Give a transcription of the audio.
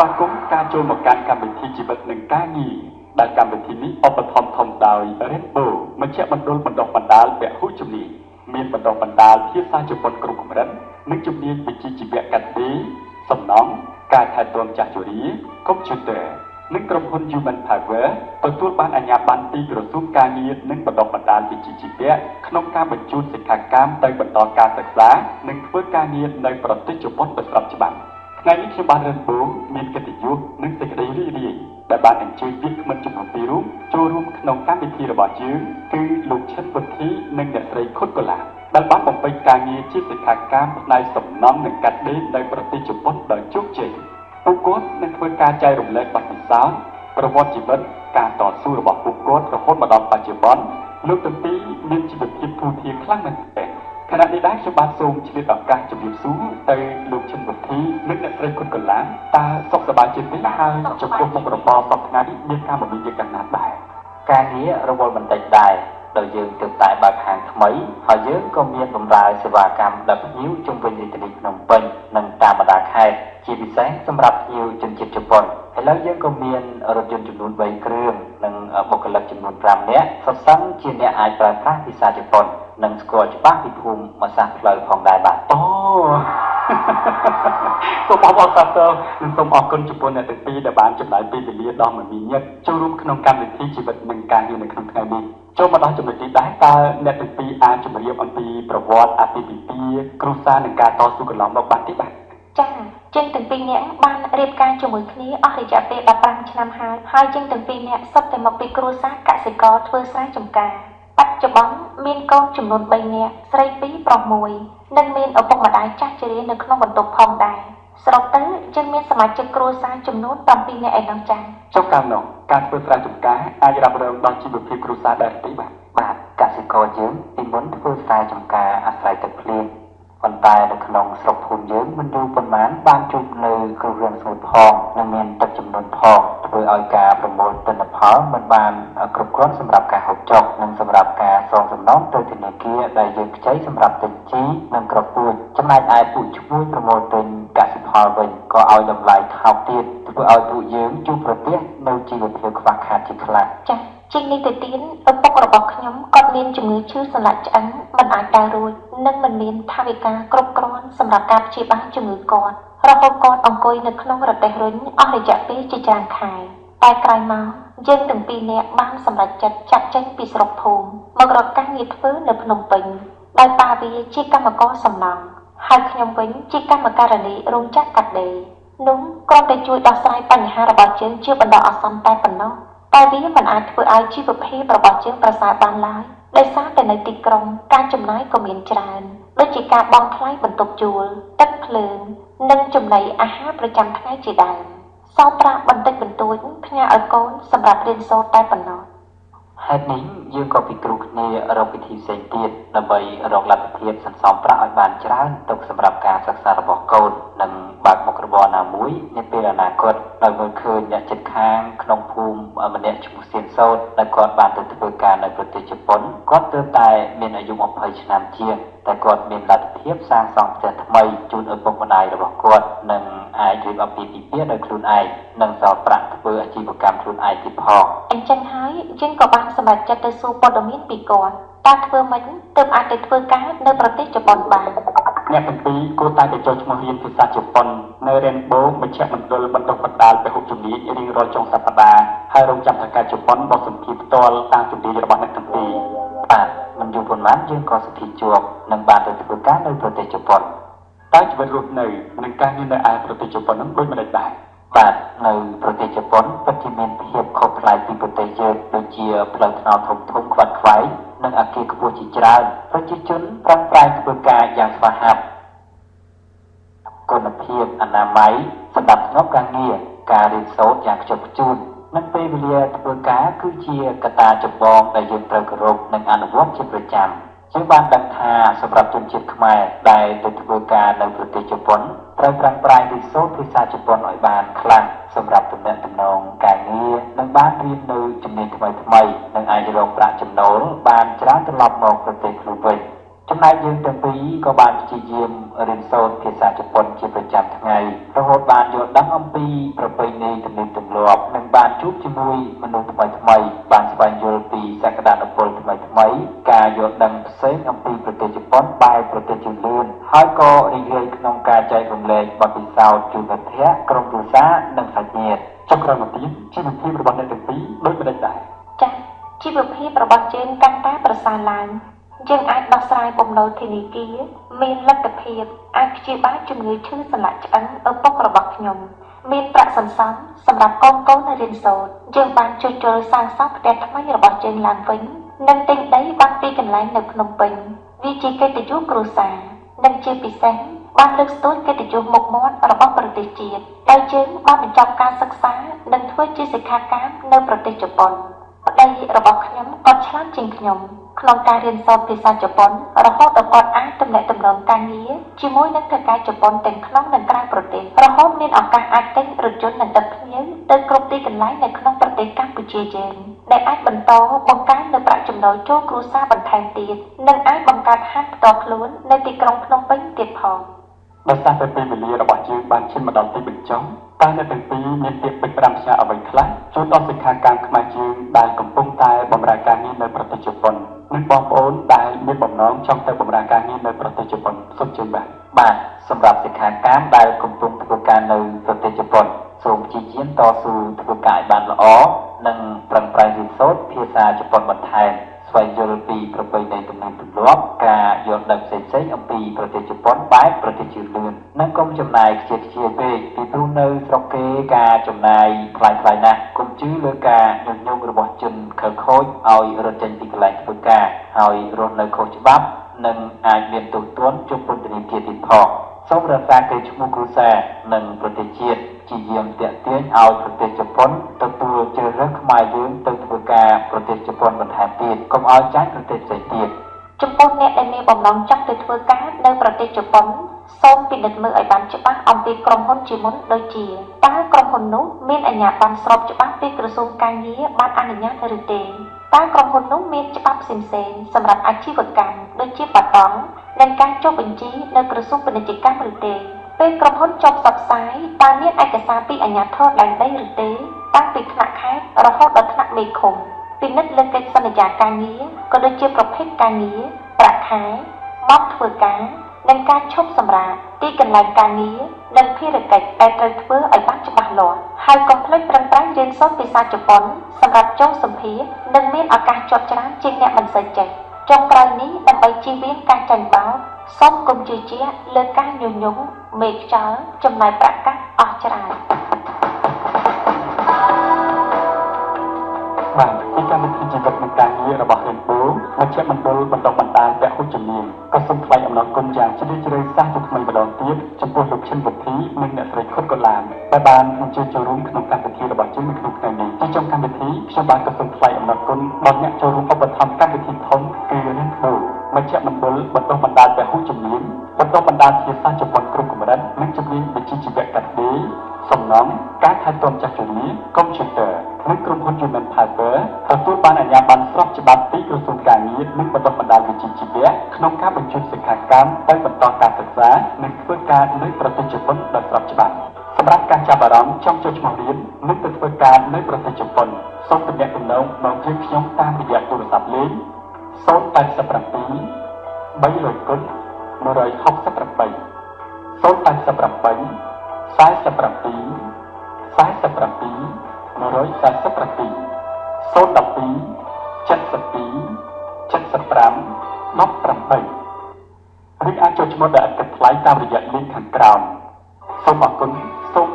ស្វាគមន៍ការចូលមកកាន់កម្មវិធីជីវិតនិងការងារដែលកម្មវិធីនេះឧបត្ថម្ភធំដោយ Rainbow មជ្ឈមណ្ឌលបណ្ដុះបណ្ដាលពហុជំនាញមានបណ្ដុះបណ្ដាលភាសាជប៉ុនគ្រប់កម្រិតនិងជំនាញវិជ្ជាជីវៈកាត់ដេរសំណង់ការថែទាំចាស់ជរាកុំព្យូទ័រនិងក្រុមហ៊ុន Human Power ទទួលបានអាជ្ញាប័ណ្ណពីក្រសួងការងារនិងបណ្ដុះបណ្ដាលវិជ្ជាជីវៈក្នុងការបញ្ជូនសិក្ខាកាមទៅបន្តការសិក្សានិងធ្វើការងារនៅប្រទេសជប៉ុនដោយស្របច្បាប់ថ្ងៃនេះខ្ញុំបានរើសបូរមានកិត្តិយសនិងសេចក្តីរីករាយដែលបានអញ្ជើញវាគ្មិនចំនួន2រូបចូលរួមក្នុងកម្មវិធីរបស់យើងគឺលោកឈិនវុធីនិងអ្នកស្រីខុតកូឡាដែលបានបំពេញការងារជាសិក្ខាកាមផ្នែកសំណង់និងកាត់ដេរនៅប្រទេសជប៉ុនដោយជោគជ័យពួកគាត់នឹងធ្វើការចែករំលែកបទពិសោធន៍ប្រវត្តិជីវិតការតស៊ូរបស់ពួកគាត់រហូតមកដល់បច្ចុប្បន្នលោកទាំងពីរមានជីវភាពធូរធារខ្លាំងមែនទែនខណៈនេះដែរខ្ញុំបានសូមឆ្លៀតឱកាសជម្រាបសួរទៅលោកឈិនវុធីនិងអ្នកស្រីខុតកូឡាតើសុខសប្បាយជាទេហើយចំពោះមុខរបរសប្តាហ៍នេះមានការមមាញឹកយ៉ាងណាដែរការងាររវល់បន្តិចដែរដោយយើងទើបតែបើកហាងថ្មីហើយយើងក៏មានបម្រើសេវាកម្មដល់ភ្ញៀវជុំវិញរាជធានីភ្នំពេញនិងតាមបណ្ដាខេត្តជាពិសេសសម្រាប់ភ្ញៀវជនជាតិជប៉ុនឥឡូវយើងក៏មានរថយន្តចំនួន3គ្រឿងនិងបុគ្គលិកចំនួន5នាក់សុទ្ធសឹងជាអ្នកអាចប្រើប្រាស់ភាសាជប៉ុននិងស្គាល់ច្បាស់ពីភូមិសាស្ត្រផ្លូវផងដែរបាទអូសូមអបអរសាទរនិងសូមអរគុណចំពោះអ្នកទាំងពីរដែលបានចំណាយពេលវេលាដ៏មមាញឹកចូលរួមក្នុងកម្មវិធីជីវិតនិងការងារនៅក្នុងថ្ងៃនេះចូលមកដល់ចំណុចនេះដែរតើអ្នកទាំងពីរអាចជម្រាបអំពីប្រវត្តិអាពាហ៍ពិពាហ៍គ្រួសារនិងការតស៊ូកន្លងមកបានទេបាទចា៎ជាងទាំងពីរនាក់បានរៀបការជាមួយគ្នាអស់រយៈពេល15ឆ្នាំហើយជាងទាំងពីរនាក់សុទ្ធតែមកពីគ្រួសារកសិករធ្វើស្រែចម្ការបច្ចុប្បន្នមានកូនចំនួន3នាក់ស្រី2ប្រុស1និងមានឪពុកម្ដាយចាស់ជរានៅក្នុងបន្ទប់ផងដែរសរុបទៅយើងមានសមាជិកគ្រួសារចំនួន7នាក់ឯណោះចា៎ចុះកាលនោះការធ្វើស្រែចម្ការអាចរ៉ាប់រងដល់ជីវភាពគ្រួសារដែរទេបាទកសិករយើងពីមុនធ្វើស្រែចម្ការអាស្រ័យទឹកភ្លៀងប៉ុន្តែនៅក្នុងស្រុកភូមិយើងមិនយូរប៉ុន្មានបានជួបនៅគ្រោះរាំងស្ងួតផងនិងមានទឹកជំនន់ផងធ្វើឲ្យការប្រមូលទិន្នផលមិនបានគ្រប់គ្រាន់សម្រាប់ការហូបចុកនិងសម្រាប់ការសងសំណងទៅធនាគារដែលយើងខ្ចីសម្រាប់ទិញជីនិងគ្រាប់ពូជចំណែកឯពូជឈ្មោះប្រមូលទិញកសិផលវិញក៏ឲ្យតម្លៃថោកទៀតធ្វើឲ្យពួកយើងជួបប្រទះនៅជីវភាពខ្វះខាតជាខ្លាំងចា៎ជាងនេះទៅទៀតឪពុករបស់ខ្ញុំគាត់មានជំងឺឈឺសន្លាក់ឆ្អឹងមិនអាចដើររួចនិងមិនមានថវិកាគ្រប់គ្រាន់សម្រាប់ការព្យាបាលជំងឺគាត់រហូតគាត់អង្គុយនៅក្នុងរទេះរុញអស់រយៈពេលជាច្រើនខែតែក្រោយមកយើងទាំងពីរនាក់បានសម្រេចចិត្តចាក់ចេញពីស្រុកភូមិមករកការងារធ្វើនៅភ្នំពេញដោយប៉ាវាជាកម្មករសំណង់ហើយខ្ញុំវិញជាកម្មការិនីរោងចក្រកាត់ដេរនោះគ្រាន់តែជួយដោះស្រាយបញ្ហារបស់យើងជាបណ្ដោះអាសន្នតែប៉ុណ្ណោះតែវាមិនអាចធ្វើឲ្យជីវភាពរបស់យើងប្រសើរបានឡើយដោយសារតែនៅទីក្រុងការចំណាយក៏មានច្រើនដូចជាការបង់ថ្លៃបន្ទប់ជួលទឹកភ្លើងនិងចំណីអាហារប្រចាំថ្ងៃជាដើមសល់ប្រាក់បន្តិចបន្តួចផ្ញើឲ្យកូនសម្រាប់រៀនសូត្រតែប៉ុណ្ណោះហេតុនេះយើងក៏ពិគ្រោះគ្នារកវិធីផ្សេងទៀតដើម្បីរកលទ្ធភាពសន្សំប្រាក់ឲ្យបានច្រើនទុកសម្រាប់ការសិក្សារបស់កូននិងបើកមុខរបរណាមួយនាពេលអនាគតដោយមើលឃើញអ្នកជិតខាងក្នុងភូមិម្នាក់ឈ្មោះសៀនសោតដែលគាត់បានទៅធ្វើការនៅប្រទេសជប៉ុនគាត់ទើបតែមានអាយុ20ឆ្នាំជាងតែគាត់មានលទ្ធភាពសាងសង់ផ្ទះថ្មីជូនឪពុកម្ដាយរបស់គាត់និងអាចរៀបអាពាហ៍ពិពាហ៍ដោយខ្លួនឯងនិងសល់ប្រាក់ធ្វើអាជីវកម្មខ្លួនឯងទៀតផងអញ្ចឹងហើយយើងក៏បានសម្រេចចិត្តទៅសួរព័ត៌មានពីគាត់តើធ្វើម៉េចទើបអាចទៅធ្វើការនៅប្រទេសជប៉ុនបានអ្នកទាំងពីរគួរតែទៅចុះឈ្មោះរៀនភាសាជប៉ុននៅ Rainbow មជ្ឈមណ្ឌលបណ្ដុះបណ្ដាលពហុជំនាញរៀងរាល់ចុងសប្តាហ៍ហើយរងចាំថាការជប៉ុនបោះសម្ភារផ្ទាល់តាមជំនាញរបស់អ្នកទាំងពីរបាទមិនយូរប៉ុន្មានយើងក៏សម្ភារជាប់និងបានទៅធ្វើការនៅប្រទេសជប៉ុនតើជីវិតរស់នៅនិងការងារនៅឯប្រទេសជប៉ុននោះដូចម្តេចដែរបាទនៅប្រទេសជប៉ុនពិតជាមានភាពខុសប្លែកពីប្រទេសយើងដូចជាផ្លូវថ្នល់ធំធំខ្វាត់ខ្វែងនិងអគារខ្ពស់ជាច្រើនប្រជាជនប្រឹងប្រែងធ្វើការយ៉ាងស្វាហាប់គុណភាពអនាម័យសម្រាប់ធ្នាប់ការងារការរៀនសូត្រយ៉ាងខ្ជាប់ខ្ជួននិងពេលវេលាធ្វើការគឺជាកត្តាចម្បងដែលយើងត្រូវគោរពនិងអនុវត្តជាប្រចាំយើងបានដឹងថាសម្រាប់ជនជាតិខ្មែរដែលទៅធ្វើការនៅប្រទេសជប៉ុនត្រូវប្រឹងប្រែងរៀនសូត្រភាសាជប៉ុនឲ្យបានខ្លាំងសម្រាប់ទំនាក់ទំនងការងារនិងបានរៀននៅជំនាញថ្មីនិងអាចរកប្រាក់ចំណូលបានច្រើនត្រឡប់មកប្រទេសខ្លួនវិញចំណែកយើងទាំងពីរ ក៏បានព្យាយាមរៀនសូត្រភាសាជប៉ុនជាប្រចាំថ្ងៃរហូតបានយល់ដឹងអំពីប្រពៃណីទំនៀមទម្លាប់និងបានជួបជាមួយមនុស្សថ្មីៗបានស្វែងយល់ពីសក្តានុពលថ្មីៗការយល់ដឹងផ្សេងអំពីប្រទេសជប៉ុនបែបប្រទេសជឿនលឿនហើយក៏រីករាយក្នុងការចែករំលែកបទពិសោធន៍ជូនមិត្តភ័ក្តិក្រុមគ្រួសារនិងសាច់ញាតិ ចុងក្រោយមកទៀតជីវភាពរបស់អ្នកទាំងពីរដូចម្តេចដែរ ចា៎ជីវភាពរបស់យើងកាន់តែប្រសើរឡើងយើងអាចដោះស្រាយបំណុលធនាគារមានលទ្ធភាពអាចព្យាបាលជំងឺឈឺសន្លាក់ឆ្អឹងឪពុករបស់ខ្ញុំមានប្រាក់សន្សំសម្រាប់កូននៅរៀនសូត្រយើងបានជួសជុលសាងសង់ផ្ទះថ្មីរបស់យើងឡើងវិញនិងទិញដីបាត់ពីកន្លែងនៅភ្នំពេញវាជាកិត្តិយសគ្រួសារនិងជាពិសេសបានលើកស្ទួយកិត្តិយសមុខមាត់របស់ប្រទេសជាតិដោយយើងបានបញ្ចប់ការសិក្សានិងធ្វើជាសិក្ខាកាមនៅប្រទេសជប៉ុនប្តីរបស់ខ្ញុំក៏ឆ្លាតជាងខ្ញុំក្នុងការរៀនសូត្រភាសាជប៉ុនរហូតដល់គាត់អាចទំនាក់ទំនងការងារជាមួយនឹងថៅកែជប៉ុនទាំងក្នុងនិងក្រៅប្រទេសរហូតមានឱកាសអាចទិញរថយន្តនិងដឹកភ្ញៀវទៅគ្រប់ទីកន្លែងនៅក្នុងប្រទេសកម្ពុជាយើងដែលអាចបន្តបង្កើននូវប្រាក់ចំណូលចូលគ្រួសារបន្ថែមទៀតនិងអាចបង្កើតហាងផ្ទាល់ខ្លួននៅទីក្រុងភ្នំពេញទៀតផង ដោយសារតែពេលវេលារបស់យើងបានឈានមកដល់ទីបញ្ចប់តើអ្នកទាំងពីរមានពាក្យពេចន៍ប្រាំផ្សាយអ្វីខ្លះជួយដល់សិក្ខាកាមខ្មែរយើងដែលកំពុងតែបម្រើការងារនៅប្រទេសជប៉ុននិងបងប្អូនដែលមានបំណងចង់ទៅបម្រើការងារនៅប្រទេសជប៉ុនសូមជឿបាទសម្រាប់សិក្ខាកាមដែលកំពុងធ្វើការនៅប្រទេសជប៉ុនសូមព្យាយាមតស៊ូធ្វើការឲ្យបានល្អនិងប្រឹងប្រែងរៀនសូត្រភាសាជប៉ុនបន្ថែមស្វែងយល់ពីប្រពៃណីទំនៀមទម្លាប់ការយល់ដឹងផ្សេងៗអំពីប្រទេសជប៉ុនបែបប្រទេសជឿនលឿននិងកុំចំណាយខ្ជិលខ្ជាយពេកពីព្រោះនៅស្រុកគេការចំណាយថ្លៃណាស់កុំជឿលើការញុះញង់របស់ជនខិលខូចឲ្យរត់ចេញពីកន្លែងធ្វើការហើយរស់នៅខុសច្បាប់និងអាចមានទោសទណ្ឌជាពន្ធនាគារទៀតផងសូមរក្សាកេរ្តិ៍ឈ្មោះគ្រួសារនិងប្រទេសជាតិជាយាមតាក់ទាញឲ្យប្រទេសជប៉ុនទទួលជ្រើសរើសខ្មែរយើងទៅធ្វើការប្រទេសជប៉ុនបន្ថែមទៀតកុំឲ្យចាញ់ប្រទេសផ្សេងទៀត ចំពោះអ្នកដែលមានបំណងចង់ទៅធ្វើការនៅប្រទេសជប៉ុនសូមពិនិត្យមើលឲ្យបានច្បាស់អំពីក្រុមហ៊ុនជាមុនដូចជាតើក្រុមហ៊ុននោះមានអាជ្ញាប័ណ្ណស្របច្បាប់ពីក្រសួងការងារបានអនុញ្ញាតឬទេតើក្រុមហ៊ុននោះមានច្បាប់ផ្សេងៗសម្រាប់អាជីវកម្មដូចជាបតង់និងការចុះបញ្ជីនៅក្រសួងពាណិជ្ជកម្មឬទេពេលក្រុមហ៊ុនចុះផ្សព្វផ្សាយតើមានឯកសារពីអាជ្ញាធរដែនដីឬទេតាំងពីថ្នាក់ខេត្តរហូតដល់ថ្នាក់មេឃុំពិនិត្យលើកិច្ចសន្យាការងារក៏ដូចជាប្រភេទការងារប្រាក់ខែម៉ោងធ្វើការនិងការឈប់សម្រាកទីកន្លែងការងារនិងភារកិច្ចដែលត្រូវធ្វើឲ្យបានច្បាស់លាស់ហើយកុំភ្លេចប្រឹងប្រែងរៀនសូត្រភាសាជប៉ុនសម្រាប់ចូលសម្ភារនិងមានឱកាសជាប់ច្រើនជាងអ្នកមិនសូវចេះចុងក្រោយនេះដើម្បីជៀសវាងការចាញ់បោកសូមកុំជឿជាក់លើការញុះញង់មេខ្យល់ចំណាយប្រាក់កាសអស់ច្រើន បាទពីកម្មវិធីជីវិតនិងការងាររបស់រៀនពូមជ្ឈមណ្ឌលបណ្ដុះបណ្ដាលពហុជំនាញក៏សូមថ្លែងអំណរគុណយ៉ាងជ្រាលជ្រៅសាសជាថ្មីម្ដងទៀតចំពោះលោកឈិនវិធីនិងអ្នកស្រីខុតកូឡានដែលបានអញ្ជើញចូលរួមក្នុងកម្មវិធីរបស់យើងនៅក្នុងថ្ងៃនេះទីចុងកម្មវិធីខ្ញុំបាទក៏សូមថ្លែងអំណរគុណដល់អ្នកចូលរួមឧបត្ថម្ភកម្មវិធីធំគឺរៀនពូមជ្ឈមណ្ឌលបណ្ដុះបណ្ដាលពហុជំនាញបណ្ដុះបណ្ដាលភាសាជប៉ុនគ្រប់កម្រិតនិងជំនាញវិជ្ជាជីវៈកាត់ដេរសំណង់ការថែទាំចាស់ជរាកុំព្យូទ័រនិងក្រុមហ៊ុន Human Power ទទួលបានអាជ្ញាប័ណ្ណស្របច្បាប់ពីក្រសួងការងារនិងបណ្ដុះបណ្ដាលវិជ្ជាជីវៈក្នុងការបញ្ជូនសិក្ខាកាមទៅបន្តការសិក្សានិងធ្វើការនៅប្រទេសជប៉ុនដោយស្របច្បាប់សម្រាប់ការចាប់អារម្មណ៍ចង់ចូលឈ្មោះរៀននិងទៅធ្វើការនៅប្រទេសជប៉ុនសូមទំនាក់ទំនងមកយើងខ្ញុំតាមរយៈទូរស័ព្ទលេខ087 300គុណ168 087 47 147 012 72 75 18ឬអាចចូលឈ្មោះដោយឥតគិតថ្លៃតាមរយៈ link ខាងក្រោមសូមអរគុណសូម